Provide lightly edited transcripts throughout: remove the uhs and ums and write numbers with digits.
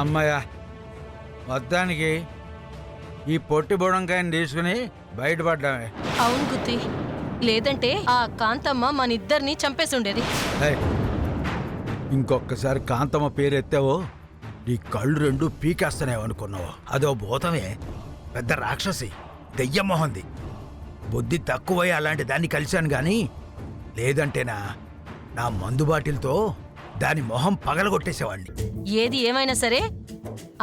అమ్మయ్య, మొత్తానికి ఈ పొట్టి బుడంకాయని తీసుకుని బయటపడ్డామే. అవును గుత్తి, లేదంటే ఆ కాంతమ్మ మనిద్దరిని చంపేసి ఉండేది. ఇంకొకసారి కాంతమ్మ పేరు ఎత్తావో నీ కళ్ళు రెండు పీకేస్తానేవనుకున్నావు. అదో భూతమే, పెద్ద రాక్షసి, దెయ్యమోహంది. బుద్ధి తక్కువై అలాంటి దాన్ని కలిశాను గాని లేదంటేనా నా మందు బాటిల్తో దాని మొహం పగలగొట్టేసేవాడిని. ఏది ఏమైనా సరే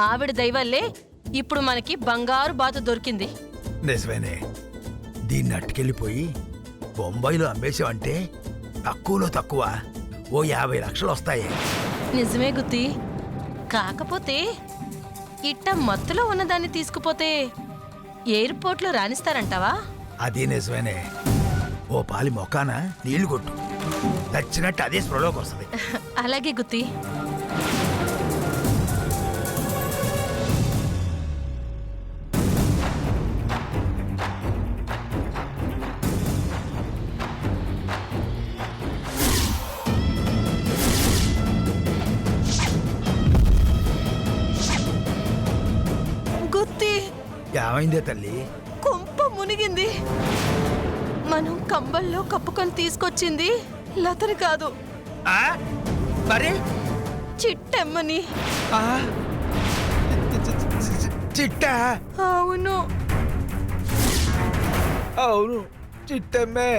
ఆవిడ దయవల్లే ఇప్పుడు మనకి బంగారు బాతు దొరికింది. నిజమేనే, దీన్ని అట్టుకెళ్ళిపోయి బొంబాయిలో అమ్మేసావంటే తక్కువలో తక్కువ ఓ 50 లక్షలు వస్తాయి. నిజమే గుత్తి, కాకపోతే ఇట్ట మత్తులో ఉన్నదాన్ని తీసుకుపోతే ఎయిర్పోర్ట్లో రాణిస్తారంటావా? అది నిజమేనే. ఓ పాలి మొక్కాన నీళ్లు కొట్టు, నచ్చినట్టు అదే స్పృహలోకి వస్తుంది. అలాగే గుత్తి. గుత్తి, ఏమైందే తల్లి? కొంప మునిగింది. మనం కంబల్లో కప్పుకొని తీసుకొచ్చింది లతని కాదు, మరి చిట్టెమ్మని. చిట్టా? అవును అవును, చిట్టమ్మే.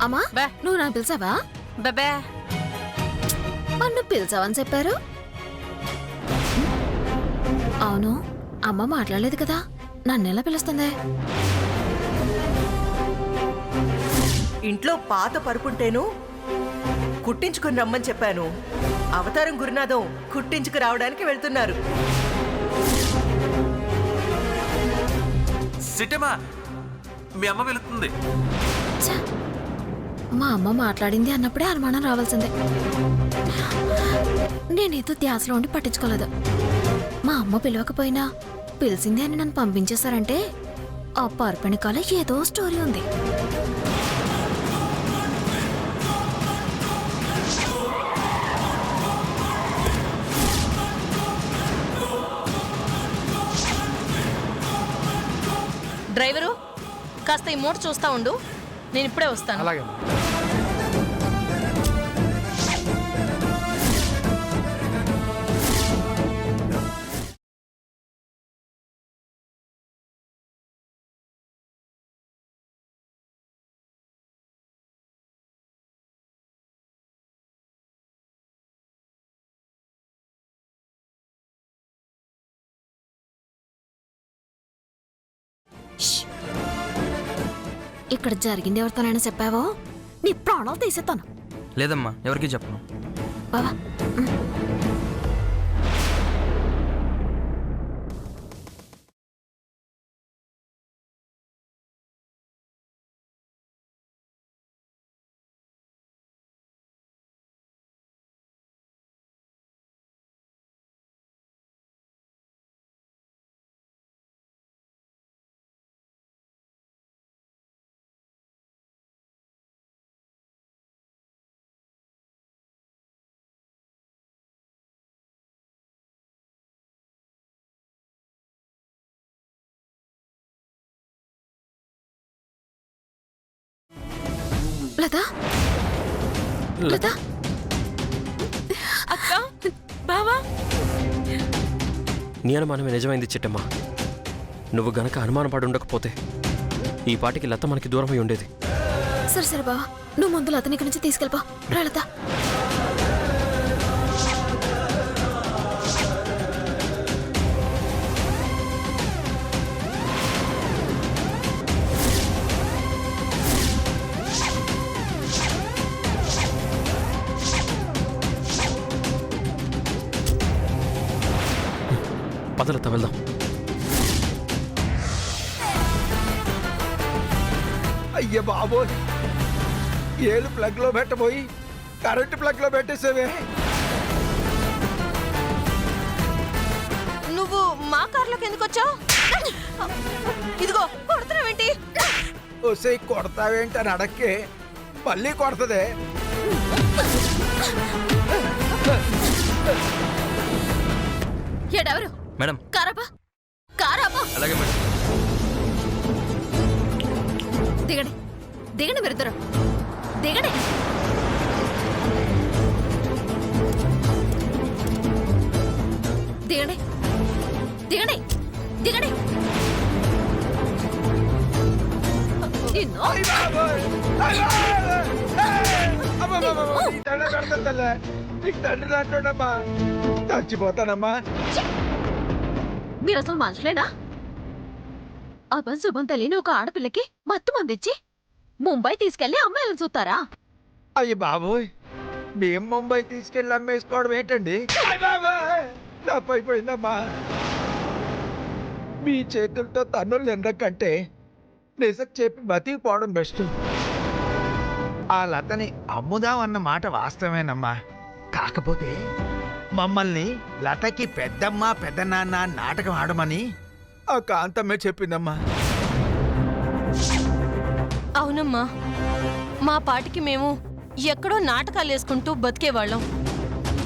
అమ్మా, నువ్వు నాకు పిలిచావా? బెబే, నన్ను పిలిచావని చెప్పారు. అవును, అమ్మ మాట్లాడలేదు కదా, నన్నెలా పిలుస్తుంది? ఇంట్లో పాత పరుపుంటేను కుట్టించుకుని రమ్మని చెప్పాను. అవతారం గురునాథం కుట్టించుకు రావడానికి వెళ్తున్నారు. సిటమా, మీ అమ్మ వెళుతుంది. మా అమ్మ మాట్లాడింది అన్నప్పుడే అనుమానం రావాల్సిందే. నేనేదో ధ్యాసలో ఉండి పట్టించుకోలేదు. మా అమ్మ పిలవకపోయినా పిలిచింది అని నన్ను పంపించేశారంటే ఆ పర్పణికాల ఏదో స్టోరీ ఉంది. డ్రైవరు కాస్త ఈ మోటర్ చూస్తా ఉండు, నేను ఇప్పుడే వస్తాను. అలాగే. ఇక్కడ జరిగింది ఎవరితోనైనా చెప్పావో నీ ప్రాణాలు తీసేస్తాను. లేదమ్మా, ఎవరికి చెప్పను. బావా, లత, లత, అక్క, బావా. నీ అనుమానమే నిజమైంది చిట్టమ్మ. నువ్వు గనక అనుమానం పడి ఉండకపోతే ఈ పాటికి లత మనకి దూరమై ఉండేది. సరే సరే బావా, నువ్వు ముందు లతని ఇక్కడి నుంచి తీసుకెళ్ళిపో. రా లత. పదలత వెళ్దాం. అయ్య బాబోయ్, ఏళ్ళు ప్లగ్ లో పెట్టబోయి కరెంటు ప్లగ్ లో పెట్టేసేవే. నువ్వు మా కార్లోకి ఎందుకు వచ్చావు? ఇదిగో కొడుతున్నావేంటి? వస్తే కొడతావేంటి అని అడక్కే మళ్ళీ కొడతదే. ఏడెవరు మేడం కారాపా కారాపా అలాగే మేడం. దిగండి దిగండి మీరిద్దరు దిగండి. దిగండి దిగండి దిగండి. నిన్ను చచ్చిపోతానమ్మా. మీరు అసలు మనుషులేనా? అభం శుభం తెలియని ఒక ఆడపిల్లకి మత్తు మందిచ్చి ముంబై తీసుకెళ్లి అమ్మాయిలను చూస్తారా? అయ్యి బాబోయ్, మేం ముంబై తీసుకెళ్ళి అమ్మేసుకోవడం ఏంటండి? తప్పైపోయిందమ్మా. మీ చేతులతో తన్నులు నిండకంటే నిజం చెప్పి బతికిపోవడం బెస్ట్. ఆ లతని అమ్ముదామన్న మాట వాస్తవేనమ్మా. కాకపోతే మమ్మల్ని లతకి పెద్దమ్మ పెద్దనాన్న నాటకం ఆడమని ఆ కాంతమ్మే చెప్పిందమ్మా. అవునమ్మా, మా పాటికి మేము ఎక్కడో నాటకాలు వేసుకుంటూ బతికేవాళ్ళం.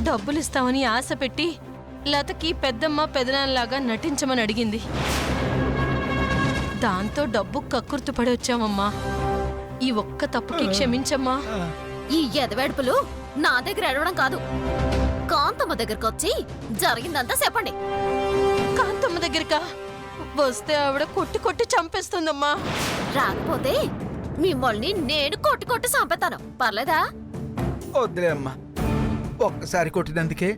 డబ్బులు ఇస్తామని ఆశ పెట్టి లతకి పెద్దమ్మ పెదనాన్నలాగా నటించమని అడిగింది. దాంతో డబ్బు కక్కుర్తుపడి వచ్చామమ్మా. ఈ ఒక్క తప్పుకి క్షమించమ్మా. ఈ ఎదవేడుపులు నా దగ్గర ఎడవడం కాదు, కాంతమ్మ దగ్గరకు వచ్చి జరిగిందంతా చెప్పండి. కాంతమ్మ దగ్గరకా? వస్తే ఆవిడ కొట్టి కొట్టి చంపేస్తుందమ్మా. రాకపోతే మిమ్మల్ని నేను కొట్టి కొట్టి చంపేతాను, పర్లేదా? వద్దులే అమ్మా, ఒక్కసారి కొట్టినందుకే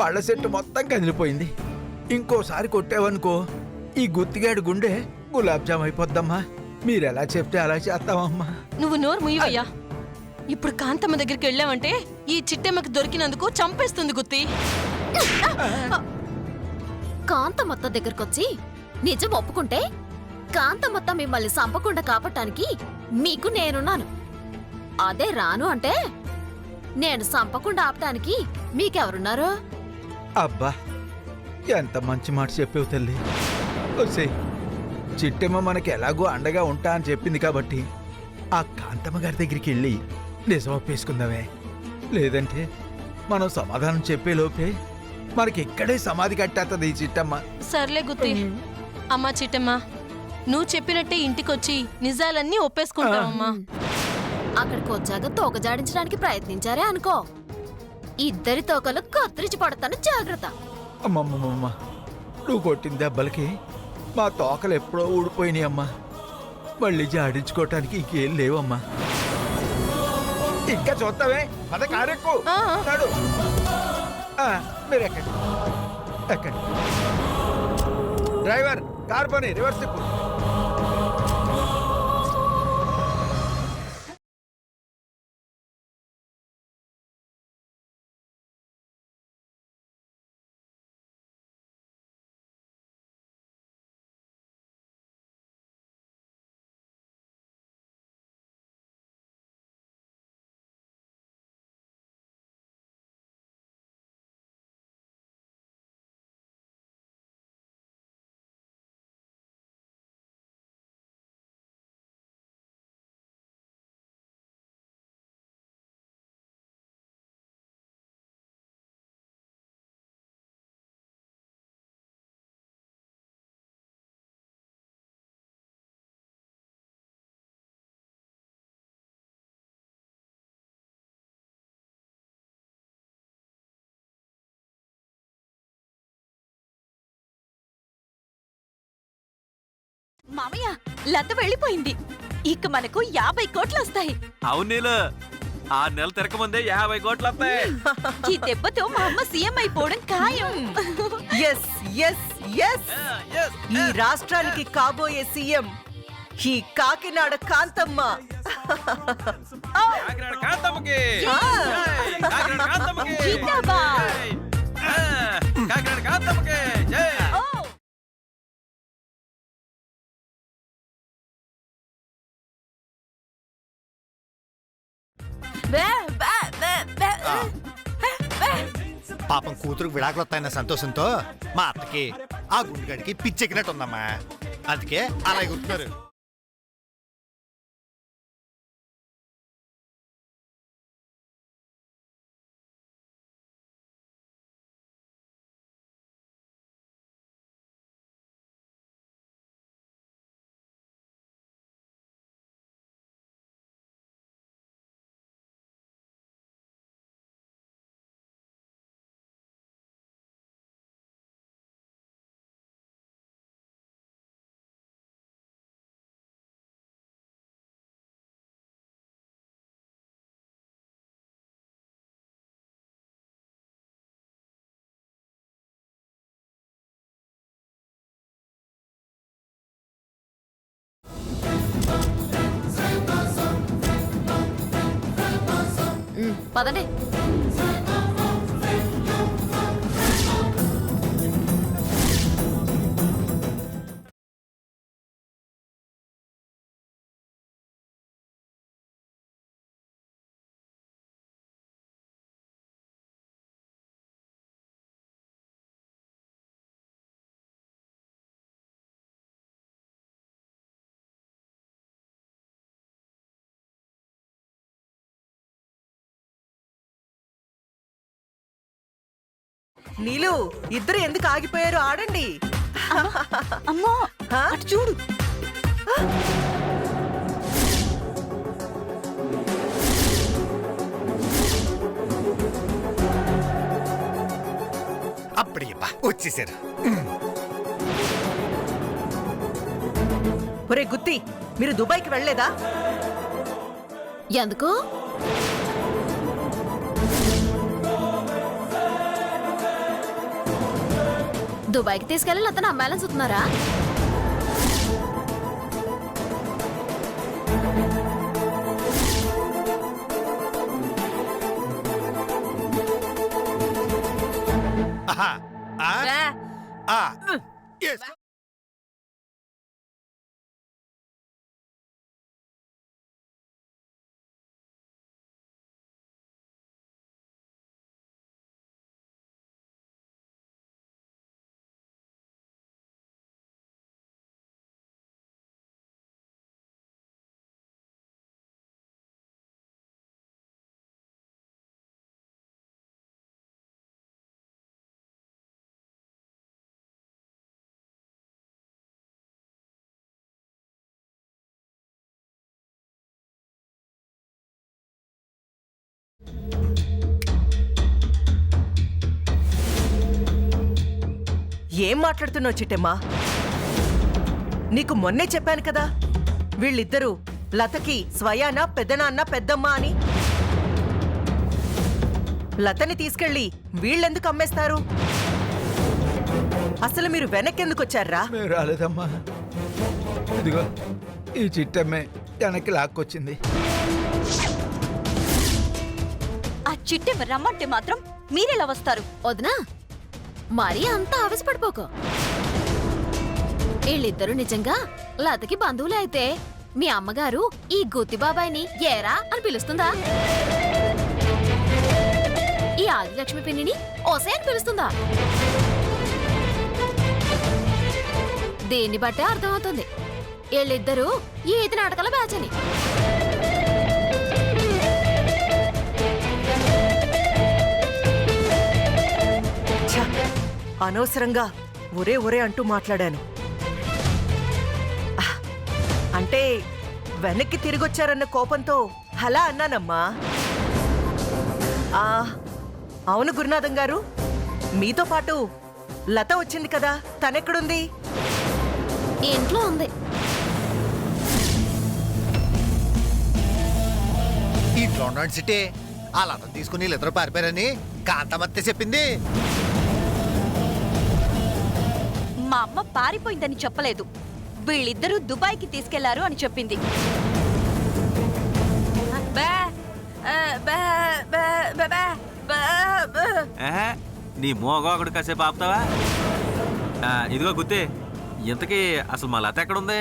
పళ్ళ సెట్టు మొత్తం కదిలిపోయింది. ఇంకోసారి కొట్టావనుకో ఈ గుత్తిగాడి గుండె గులాబ్ జామ్ అయిపోద్దమ్మా. మీరెలా చెప్తే అలా చేస్తామమ్మా. నువ్వు నోరు ముయ్యవయ్యా. ఇప్పుడు కాంతమ్మ దగ్గరికి వెళ్ళావంటే ఈ చిట్టెమ్మకి దొరికినందుకు చంపేస్తుంది గుత్తి. కాంతమ్మత్త దగ్గరకొచ్చి నిజం ఒప్పుకుంటే కాంతమ్మత్త మిమ్మల్ని చంపకుండా కాపాడటానికి మీకు నేనున్నాను. అదే రాను అంటే నేను చంపకుండా ఆపటానికి మీకెవరున్నారు? అబ్బా, ఎంత మంచి మాట చెప్పావు తల్లి. ఒసే, చిట్టమ్మ మనకి ఎలాగో అండగా ఉంటా అని చెప్పింది కాబట్టి ఆ కాంతమ్మ గారి దగ్గరికి వెళ్ళి నిజం ఒప్పేసుకుందామే. లేదంటే మనం సమాధానం చెప్పే లోపే మనకి ఇక్కడే సమాధి కట్టేస్తుంది ఈ చిట్టమ్మ. సర్లే గుత్తి. అమ్మా చిట్టమ్మ, నువ్వు చెప్పినట్టే ఇంటికొచ్చి నిజాలన్నీ ఒప్పేసుకుంటావమ్మా. అక్కడికి వచ్చాక తోక జాడించడానికి ప్రయత్నించారే అనుకో, ఇద్దరి తోకలు కత్తిరించి పడతాను, జాగ్రత్త. అమ్మమ్మమ్మ, నువ్వు కొట్టిన దెబ్బలకి మా తోకలు ఎప్పుడో ఊడిపోయినాయి అమ్మా. మళ్ళీ జాడించుకోవటానికి ఇంకేం లేవమ్మా. ఇంకా చూస్తావే, పద కారెక్కు. నడు. మీరు ఎక్కండి ఎక్కండి. డ్రైవర్, కార్ పని రివర్స్ తిప్పు. మామయ్య, లత వెళ్ళిపోయింది. ఇక మనకు 50 కోట్లు వస్తాయి. అవును నీలు, 6 నెలలు తిరగముందే 50 కోట్లు వస్తాయి. ఈ దెబ్బతో మా అమ్మ సీఎం అయిపోవడం ఖాయం. ఎస్ ఎస్ ఎస్ ఈ రాష్ట్రానికి కాబోయే సీఎం ఈ కాకినాడ కాంతమ్మ. కాకినాడ కాంతమ్మకి! జై! కాకినాడ కాంతమ్మకి! జిందాబాద్! జై! కాకినాడ కాంతమ్మకి! జై! పాపం కూతురుకు విడాకులు వస్తాయన్న సంతోషంతో మా అత్తకి ఆ గుండెగాడికి పిచ్చెక్కినట్టు ఉందమ్మా, అందుకే అలా ఎగురుతున్నారు. పదండి. నీలు, ఇద్దరు ఎందుకు ఆగిపోయారు? ఆడండి. అమ్మో, ఆ? అటు చూడు. అప్పుడే వచ్చేసారు. ఒరే గుత్తి, మీరు దుబాయ్కి వెళ్ళలేదా? ఎందుకు? దుబాయ్కి తీసుకెళ్ళి అతను అమ్మాయిలను చూస్తున్నారా? ఆహా, ఆ, ఆ, yes. ఏం మాట్లాడుతున్నావు చిట్టమ్మా? నీకు మొన్నే చెప్పాను కదా, వీళ్ళిద్దరూ లతకి స్వయాన పెద్దనాన్న పెద్దమ్మ అని. లతని తీసుకెళ్ళి వీళ్ళెందుకు అమ్మేస్తారు? అసలు మీరు వెనక్కెందుకు వచ్చారా? మేము రాలేదమ్మా, ఇదిగో ఈ చిట్టమ్మే వెనక్కి లాక్కొచ్చింది. ఆ చిట్టి రమ్మంటే మాత్రం మీరెలా వస్తారు? వదినా, మరీ అంత ఆవేశపడిపోకు. వీళ్ళిద్దరూ నిజంగా లతకి బంధువులే అయితే మీ అమ్మగారు ఈ గుత్తి బాబాయిని ఏరా అని పిలుస్తుందా? ఈ ఆదిలక్ష్మి పిన్నిని ఓసే అని పిలుస్తుందా? దీన్ని బట్టే అర్థమవుతుంది వీళ్ళిద్దరూ ఈ ఈది నాటకాల బ్యాచ్ అని. అనవసరంగా ఒరే ఒరే అంటూ మాట్లాడాను. అంటే వెనక్కి తిరిగొచ్చారన్న కోపంతో అలా అన్నానమ్మా. అవును గురునాథం గారు, మీతో పాటు లత వచ్చింది కదా, తనెక్కడుంది? ఇంట్లో ఉంది. ఇంట్లో ఉన్నాడు సిటీ. ఆ లతం తీసుకుని వీళ్ళిద్దరు పారిపోయారని కాంతమత్తే చెప్పింది. మా అమ్మ పారిపోయిందని చెప్పలేదు, వీళ్ళిద్దరూ దుబాయ్కి తీసుకెళ్లారు అని చెప్పింది. నీ మోగోకుడు కాసేపు ఆపుతావా? ఇదిగో గుత్తే, ఇంతకీ అసలు మా లత ఎక్కడుంది?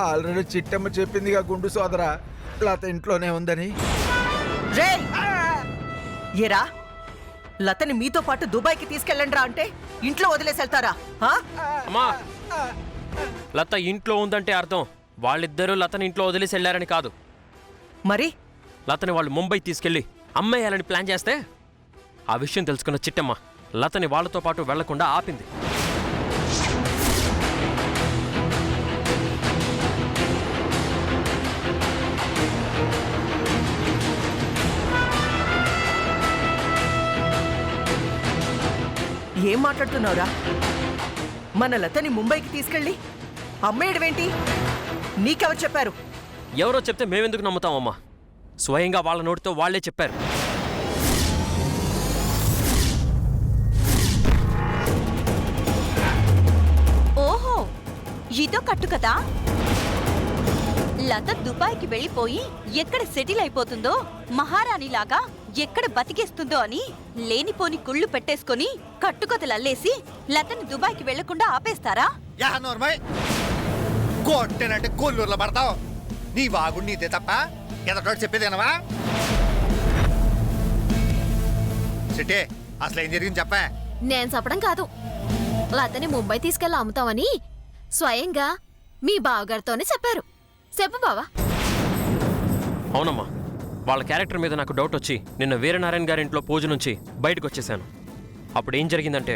ఆల్రెడీ చిట్టమ్మ చెప్పిందిగా గుండు సోదరా, లత ఇంట్లోనే ఉందని. ఏరా, లతని మీతో పాటు దుబాయ్కి తీసుకెళ్ళండ్రా అంటే ఇంట్లో వదిలేసి వెళ్తారా ఆ? అమ్మా లత ఇంట్లో ఉందంటే అర్థం వాళ్ళిద్దరూ లతని ఇంట్లో వదిలేసి వెళ్ళారని కాదు. మరి లతని వాళ్ళు ముంబై తీసుకెళ్ళి అమ్మేయాలని ప్లాన్ చేస్తే ఆ విషయం తెలుసుకున్న చిట్టమ్మ లతని వాళ్ళతో పాటు వెళ్లకుండా ఆపింది. ఏం మాట్లాడుతున్నావురా? మన లతని ముంబైకి తీసుకెళ్ళి అమ్మేయడమేంటి? నీకెవరు చెప్పారు? ఎవరో చెప్తే మేమెందుకు నమ్ముతామమ్మా? స్వయంగా వాళ్ళ నోటితో వాళ్లే చెప్పారు. ఓహో, ఇదో కట్టు కదా. లత దుబాయ్కి వెళ్ళిపోయి ఎక్కడ సెటిల్ అయిపోతుందో, మహారాణిలాగా ఎక్కడ బతికేస్తుందో అని లేనిపోని కుళ్ళు పెట్టేసుకొని కట్టుకథలల్లేసి లతని దుబాయ్కి వెళ్లకుండా ఆపేస్తారా? యా నోర్మై కొట్టేనంటే కొల్లూరులో పడతావు. నీ వాగుడు నీదే తప్ప ఎదటోడు చెప్పేది కనవా? సిటే అసలు ఏం జరిగింది చెప్పా? నేను చెప్పడం కాదు, లతని ముంబై తీసుకెళ్ళి అమ్ముతామని స్వయంగా మీ బావగారితోనే చెప్పారు. చెప్పు బావా. అవునమ్మా, వాళ్ళ క్యారెక్టర్ మీద నాకు డౌట్ వచ్చి నిన్న వీరనారాయణ గారి ఇంట్లో పూజ నుంచి బయటకు వచ్చేసాను. అప్పుడు ఏం జరిగిందంటే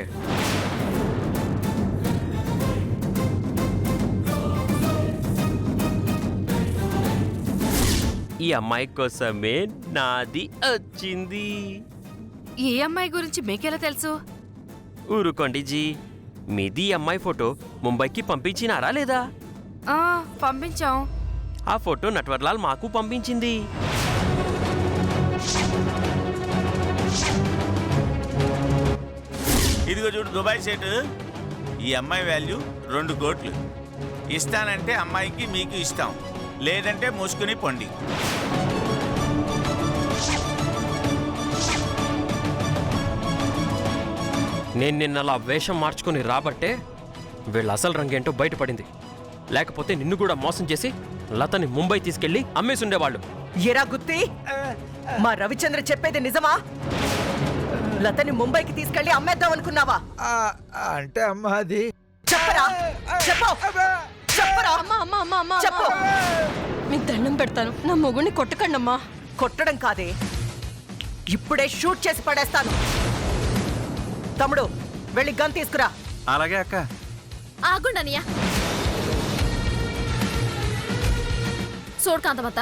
ఈ అమ్మాయి కోసమే నాది వచ్చింది. ఏ అమ్మాయి గురించి మీకెలా తెలుసు? ఊరుకోండి జీ, మీది ఈ అమ్మాయి ఫోటో ముంబైకి పంపించినారా లేదా? పంపించాం. ఆ ఫోటో నట్వర్లాల్ మాకు పంపించింది. ఇదిగో చూడు దుబాయ్ సెట్. ఈ అమ్మాయి వాల్యూ 2 కోట్లు. ఇస్తానంటే అమ్మాయికి మీకు ఇస్తాం, లేదంటే మూసుకుని పొండి. నేను నిన్నలా వేషం మార్చుకుని రాబట్టే వీళ్ళ అసలు రంగేంటో బయటపడింది. లేకపోతే నిన్ను కూడా మోసం చేసి లతని ముంబై తీసుకెళ్లి అమ్మేసుండేవాళ్ళు. ఎరా గుత్తి, మా రవిచంద్ర చెప్పేది నిజమా? లతని ముంబైకి తీసుకెళ్లి అమ్మేద్దాం అనుకున్నావా? అంటే అమ్మా అది చెప్పరా, చెప్పు, చెప్పరా. అమ్మా అమ్మా అమ్మా అమ్మా చెప్పు. మీకు దండం పెడతాను, నా మొగుడిని కొట్టకండమ్మా. కొట్టడం కాదే, ఇప్పుడే షూట్ చేసి పడేస్తాను. తమ్ముడు, వెళ్ళి గన్ తీసుకురా. అలాగే అక్క. ఆగుండనియా. చూడు కాంతమత్త,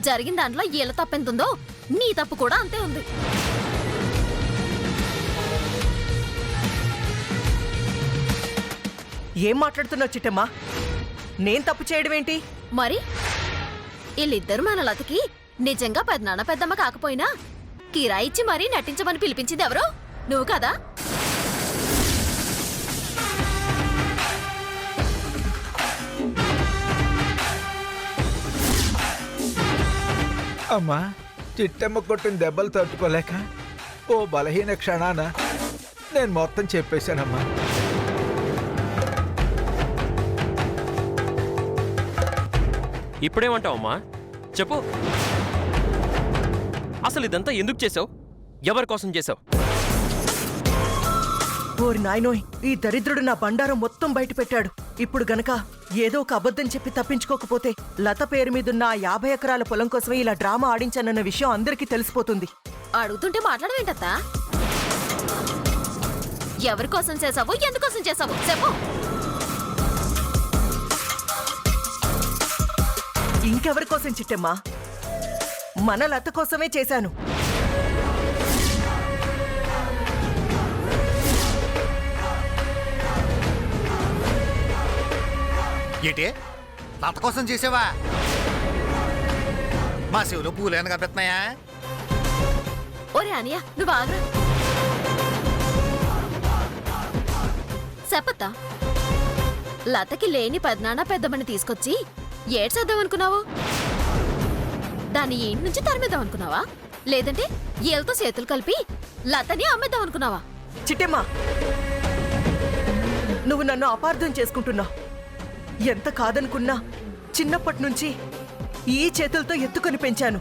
జరిగిన దాంట్లో ఏళ్ళ తప్పెంతుందో నీ తప్పు కూడా అంతే ఉంది. ఏం మాట్లాడుతున్నావు చిట్టమ్మా? నేను తప్పు చేయడం ఏంటి? మరి వీళ్ళిద్దరు మన లతకి నిజంగా పెద్దనాన్న పెద్దమ్మ కాకపోయినా కిరాయి ఇచ్చి మరీ నటించమని పిలిపించింది ఎవరో? నువ్వు కదా? అమ్మా, చిట్టమ్మ కొట్టిన దెబ్బలు తట్టుకోలేక ఓ బలహీన క్షణాన నేను మొత్తం చెప్పేశానమ్మా. ఇప్పుడేమంటావమ్మా? చెప్పు, అసలు ఇదంతా ఎందుకు చేసావు? ఎవరి కోసం చేసావు? ఓరి నాయనోయ్, ఈ దరిద్రుడు నా బండారం మొత్తం బయట పెట్టాడు. ఇప్పుడు గనక ఏదో ఒక అబద్ధం చెప్పి తప్పించుకోకపోతే లత పేరు మీదున్న 50 ఎకరాల పొలం కోసమే ఇలా డ్రామా ఆడించానన్న విషయం అందరికీ తెలిసిపోతుంది. అడుగుతుంటే మాట్లాడవేంటత్తా? ఎవరి కోసం చేసావు, ఎందుకోసం చేసావు చెప్పు. ఇంకెవరి కోసం చిట్టమ్మా? మన లత కోసమే చేశాను. ఏంటి లత కోసం చేసావా? మా శివులో పూలేను కనిపిస్తున్నాయా? ఒరే అనియా, నువ్వు ఆగ్రా. చెప్పత్తా, లతకి లేని పెద్దనాన్న పెద్దమ్మని తీసుకొచ్చి ఏడ్చేద్దాం అనుకున్నావు? దాన్ని ఇంటి నుంచి తరిమేద్దాం అనుకున్నావా? లేదంటే ఏళ్ళతో చేతులు కలిపి లతని అమ్మేద్దాం అనుకున్నావా? చిట్టమ్మా, నువ్వు నన్ను అపార్థం చేసుకుంటున్నావు. ఎంత కాదనుకున్నా చిన్నప్పటి నుంచి ఈ చేతులతో ఎత్తుకొని పెంచాను.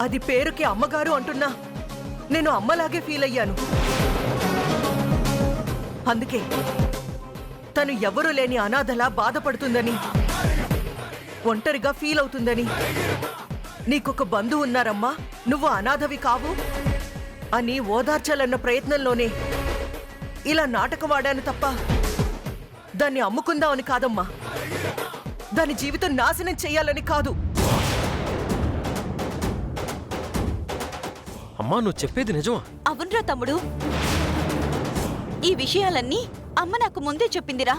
అది పేరుకి అమ్మగారు అంటున్నా నేను అమ్మలాగే ఫీల్ అయ్యాను. అందుకే తను ఎవరూ లేని అనాథలా బాధపడుతుందని, ఒంటరిగా ఫీల్ అవుతుందని, నీకొక బంధువు ఉన్నారమ్మా, నువ్వు అనాథవి కావు అని ఓదార్చాలన్న ప్రయత్నంలోనే ఇలా నాటకం ఆడాను తప్ప దాన్ని అమ్ముకుందామని కాదమ్మా. దాని జీవితం నాశనం చెయ్యాలని కాదు. అమ్మా నువ్వు చెప్పేది నిజమా? అవునరా తమ్ముడు, ఈ విషయాలన్నీ అమ్మ నాకు ముందే చెప్పిందిరా.